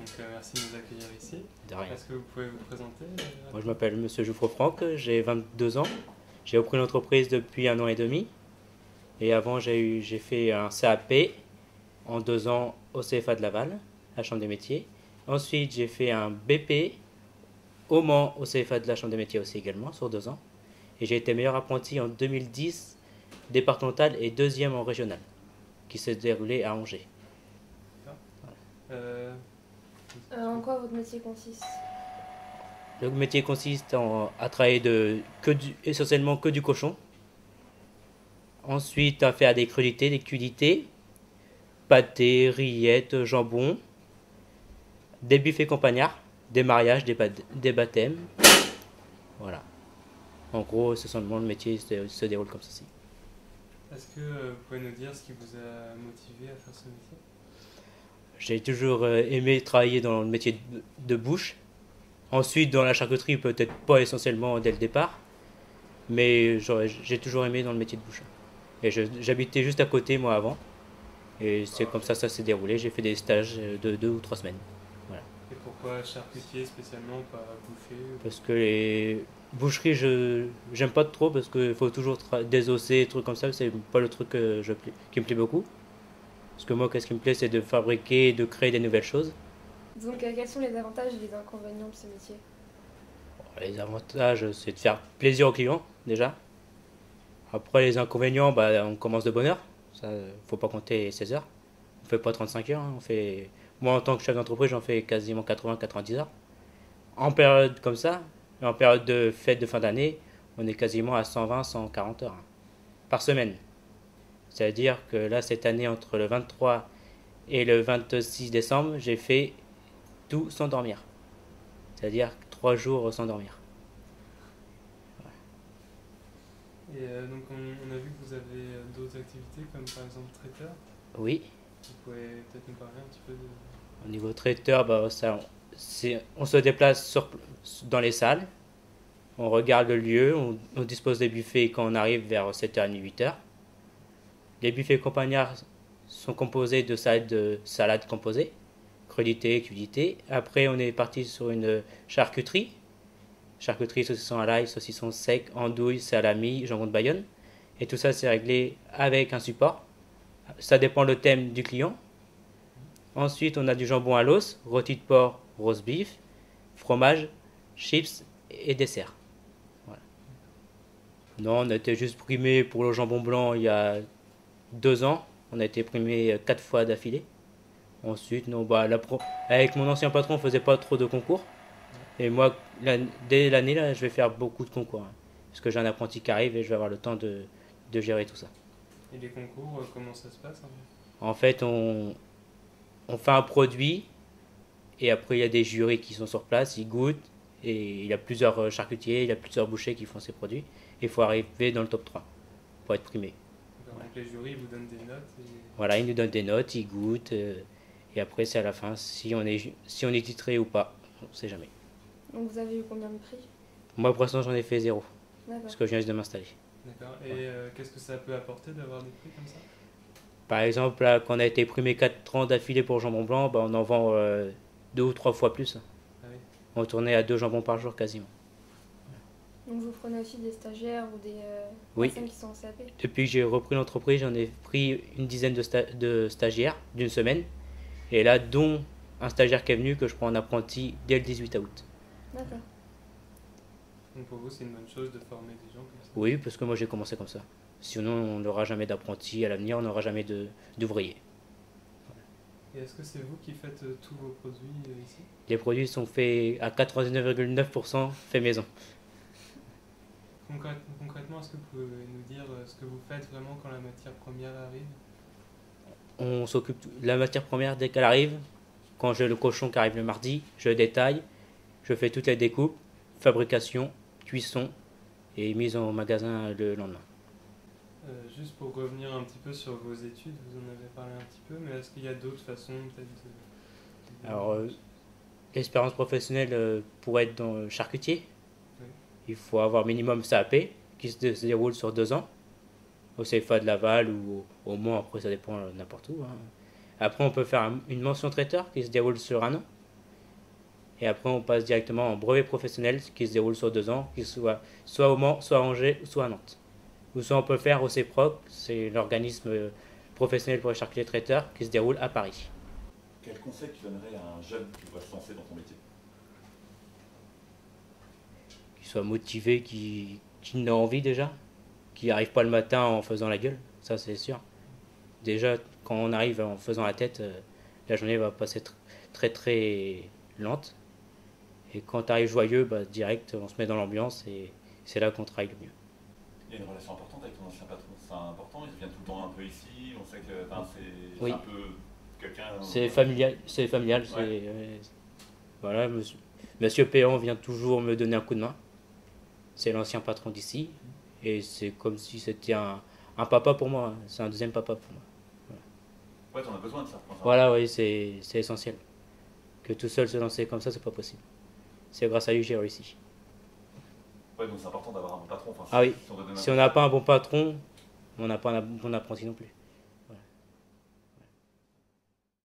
Donc merci de nous accueillir ici. De rien. Est-ce que vous pouvez vous présenter Moi, je m'appelle Monsieur Jouffre Franck, j'ai 22 ans. J'ai repris l'entreprise depuis 1 an et demi. Et avant, j'ai fait un CAP en 2 ans au CFA de Laval, la Chambre des métiers. Ensuite, j'ai fait un BP au Mans au CFA de la Chambre des métiers aussi également, sur 2 ans. Et j'ai été meilleur apprenti en 2010, départemental et deuxième en régional, qui s'est déroulé à Angers. euh, En quoi votre métier consiste? Le métier consiste à travailler essentiellement que du cochon. Ensuite, à faire des crudités, des cudités, pâtés, rillettes, jambon, des buffets campagnards, des mariages, des baptêmes. Voilà. En gros, essentiellement, le métier se déroule comme ceci. Est-ce que vous pouvez nous dire ce qui vous a motivé à faire ce métier? J'ai toujours aimé travailler dans le métier de bouche. Ensuite, dans la charcuterie, peut-être pas essentiellement dès le départ, mais j'ai toujours aimé dans le métier de bouche. Et j'habitais juste à côté, moi, avant. Et c'est comme ça s'est déroulé. J'ai fait des stages de 2 ou 3 semaines. Voilà. Et pourquoi charcutier spécialement, pas boucher Parce que les boucheries, j'aime pas trop parce qu'il faut toujours désosser, des trucs comme ça. C'est pas le truc qui me plaît beaucoup. Parce que moi, qu'est-ce qui me plaît, c'est de fabriquer, de créer des nouvelles choses. Donc, quels sont les avantages et les inconvénients de ce métier? Les avantages, c'est de faire plaisir aux clients, déjà. Après, les inconvénients, on commence de bonne heure. Ça, faut pas compter 16 heures. On fait pas 35 heures. Moi, en tant que chef d'entreprise, j'en fais quasiment 80-90 heures. En période comme ça, et en période de fête de fin d'année, on est quasiment à 120-140 heures par semaine. C'est-à-dire que là, cette année, entre le 23 et le 26 décembre, j'ai fait tout sans dormir. C'est-à-dire 3 jours sans dormir. Et donc on a vu que vous avez d'autres activités comme par exemple traiteur. Oui. Vous pouvez peut-être nous parler un petit peu de... Au niveau traiteur, on se déplace dans les salles, on regarde le lieu, on dispose des buffets quand on arrive vers 7h30, 8h. Les buffets campagnards sont composés de salades composées, crudités, cudités. Après, on est parti sur une charcuterie. Charcuterie, saucisson à l'ail, saucisson sec, andouille, salami, jambon de Bayonne. Et tout ça, c'est réglé avec un support. Ça dépend le thème du client. Ensuite, on a du jambon à l'os, rôti de porc, roast beef, fromage, chips et dessert. Voilà. Non, on a été juste primé pour le jambon blanc il y a 2 ans. On a été primé 4 fois d'affilée. Ensuite, non, avec mon ancien patron, on faisait pas trop de concours. Et moi, dès l'année, là, je vais faire beaucoup de concours. Parce que j'ai un apprenti qui arrive et je vais avoir le temps de gérer tout ça. Et les concours, comment ça se passe En fait, on fait un produit et après, il y a des jurys qui sont sur place, ils goûtent. Et il y a plusieurs charcutiers, il y a plusieurs bouchers qui font ces produits. Il faut arriver dans le top 3 pour être primé. Donc les jurys vous donnent des notes Voilà, ils nous donnent des notes, ils goûtent. Et après, c'est à la fin si on est titré ou pas. On ne sait jamais. Donc, vous avez eu combien de prix? Moi, pour l'instant, j'en ai fait 0. D'accord. Parce que je viens juste de m'installer. D'accord. Et qu'est-ce que ça peut apporter d'avoir des prix comme ça? Par exemple, là, quand on a été primé 4 ans d'affilée pour jambon blanc, on en vend 2 ou 3 fois plus. Ah oui. On tournait à 2 jambons par jour quasiment. Donc, vous prenez aussi des stagiaires ou des Oui. personnes qui sont en CAP? Depuis que j'ai repris l'entreprise, j'en ai pris une dizaine de stagiaires d'une semaine. Et là, dont un stagiaire qui est venu, que je prends en apprenti dès le 18 août. D'accord. Donc pour vous, c'est une bonne chose de former des gens comme ça? Oui, parce que moi j'ai commencé comme ça. Sinon, on n'aura jamais d'apprenti à l'avenir, on n'aura jamais d'ouvriers. Et est-ce que c'est vous qui faites tous vos produits ici? Les produits sont faits à 99,9% faits maison. Concrètement, est-ce que vous pouvez nous dire ce que vous faites vraiment quand la matière première arrive? On s'occupe de la matière première dès qu'elle arrive. Quand j'ai le cochon qui arrive le mardi, je détaille, je fais toutes les découpes, fabrication, cuisson et mise en magasin le lendemain. Juste pour revenir un petit peu sur vos études, vous en avez parlé un petit peu, mais est-ce qu'il y a d'autres façons peut-être Alors, l'expérience professionnelle pour être dans le charcutier, Oui. il faut avoir minimum CAP qui se déroule sur 2 ans, au CFA de Laval ou au Mans, après ça dépend n'importe où. Après, on peut faire une mention traiteur qui se déroule sur 1 an. Et après, on passe directement en brevet professionnel qui se déroule sur 2 ans, qui soit au Mans, soit à Angers, soit à Nantes. Ou soit on peut le faire au CEPROC, c'est l'organisme professionnel pour les charcutiers traiteurs qui se déroule à Paris. Quel conseil tu donnerais à un jeune qui doit se lancer dans ton métier? Qu'il soit motivé, qu'il ait envie déjà, qu'il n'arrive pas le matin en faisant la gueule, ça c'est sûr. Déjà, quand on arrive en faisant la tête, la journée va passer très très lente. Et quand tu arrives joyeux, direct, on se met dans l'ambiance et c'est là qu'on travaille le mieux. Il y a une relation importante avec ton ancien patron, c'est important, il vient tout le temps un peu ici, on sait que c'est Oui. un peu quelqu'un... C'est familial, Ouais. Voilà, monsieur Péan vient toujours me donner un coup de main. C'est l'ancien patron d'ici. Et c'est comme si c'était un papa pour moi, c'est un deuxième papa pour moi. Ouais, t'en as besoin de ça. Voilà, oui, c'est essentiel. Que tout seul se lancer comme ça, c'est pas possible. C'est grâce à lui que j'ai réussi. Ouais, donc c'est important d'avoir un bon patron. Ah oui, Si on doit donner si on n'a pas un bon patron, on n'a pas un bon apprenti non plus.